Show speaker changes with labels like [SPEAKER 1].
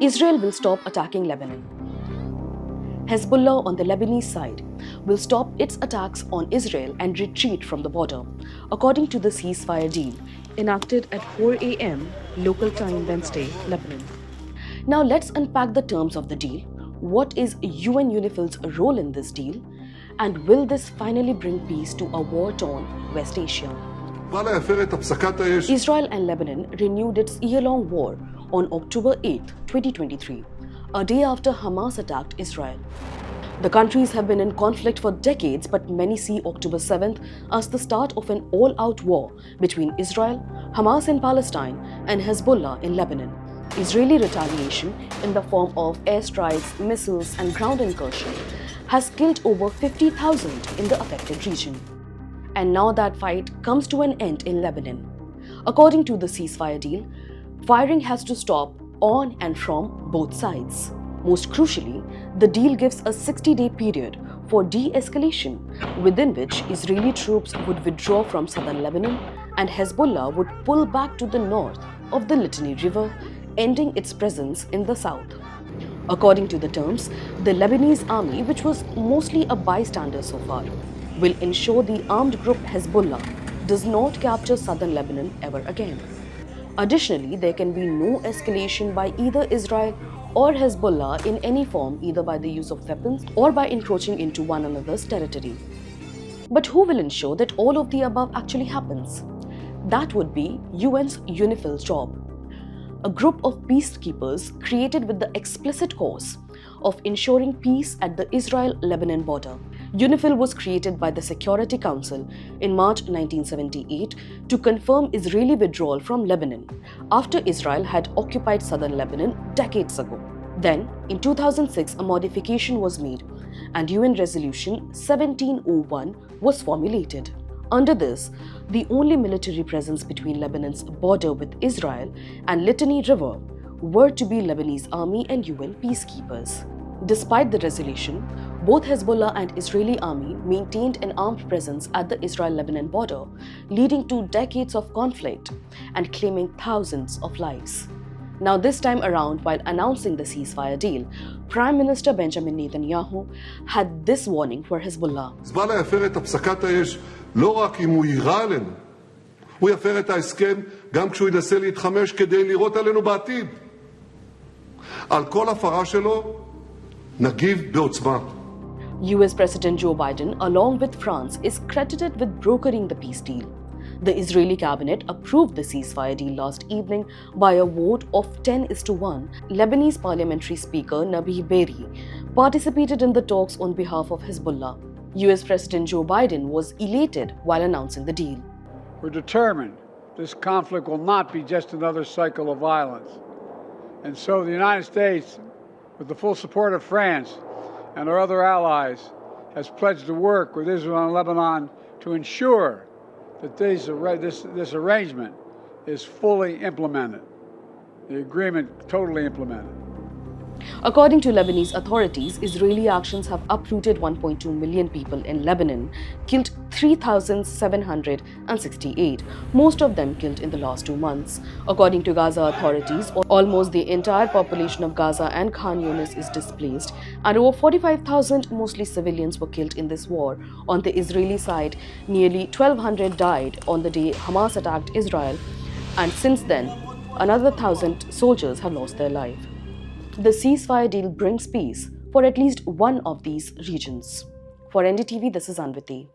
[SPEAKER 1] Israel will stop attacking Lebanon. Hezbollah on the Lebanese side will stop its attacks on Israel and retreat from the border, according to the ceasefire deal enacted at 4 a.m. local time Wednesday, Lebanon. Now let's unpack the terms of the deal. What is UN UNIFIL's role in this deal? And will this finally bring peace to a war-torn West Asia? Israel and Lebanon renewed its year-long war on October 8, 2023, a day after Hamas attacked Israel. The countries have been in conflict for decades, but many see October 7th as the start of an all-out war between Israel, Hamas in Palestine, and Hezbollah in Lebanon. Israeli retaliation in the form of airstrikes, missiles, and ground incursion has killed over 50,000 in the affected region. And now that fight comes to an end in Lebanon. According to the ceasefire deal, firing has to stop on and from both sides. Most crucially, the deal gives a 60-day period for de-escalation, within which Israeli troops would withdraw from Southern Lebanon and Hezbollah would pull back to the north of the Litani River, ending its presence in the south. According to the terms, the Lebanese army, which was mostly a bystander so far, will ensure the armed group Hezbollah does not capture southern Lebanon ever again. Additionally, there can be no escalation by either Israel or Hezbollah in any form, either by the use of weapons or by encroaching into one another's territory. But who will ensure that all of the above actually happens? That would be UN's UNIFIL job, a group of peacekeepers created with the explicit cause of ensuring peace at the Israel-Lebanon border. UNIFIL was created by the Security Council in March 1978 to confirm Israeli withdrawal from Lebanon after Israel had occupied southern Lebanon decades ago. Then, in 2006, a modification was made and UN Resolution 1701 was formulated. Under this, the only military presence between Lebanon's border with Israel and Litani River were to be Lebanese army and UN peacekeepers. Despite the resolution, both Hezbollah and Israeli army maintained an armed presence at the Israel-Lebanon border, leading to decades of conflict and claiming thousands of lives. Now this time around, while announcing the ceasefire deal, Prime Minister Benjamin Netanyahu had this warning for Hezbollah.
[SPEAKER 2] Hezbollah יפר את הפסקת האש לא רק אם הוא יירה עלינו, הוא יפר את ההסכם גם כשהוא ינסה להתחמש כדי לירות עלינו בעתיד. על כל הפרה שלו נגיב בעוצמה.
[SPEAKER 1] US President Joe Biden, along with France, is credited with brokering the peace deal. The Israeli cabinet approved the ceasefire deal last evening by a vote of 10:1. Lebanese parliamentary speaker Nabih Berri participated in the talks on behalf of Hezbollah. US President Joe Biden was elated while announcing the deal.
[SPEAKER 3] We're determined this conflict will not be just another cycle of violence. And so the United States, with the full support of France and our other allies, has pledged to work with Israel and Lebanon to ensure that this arrangement is fully implemented, the agreement totally implemented.
[SPEAKER 1] According to Lebanese authorities, Israeli actions have uprooted 1.2 million people in Lebanon, killed 3,768, most of them killed in the last 2 months. According to Gaza authorities, almost the entire population of Gaza and Khan Yunis is displaced, and over 45,000, mostly civilians, were killed in this war. On the Israeli side, nearly 1,200 died on the day Hamas attacked Israel, and since then, another 1,000 soldiers have lost their life. The ceasefire deal brings peace for at least one of these regions. For NDTV, this is Anviti.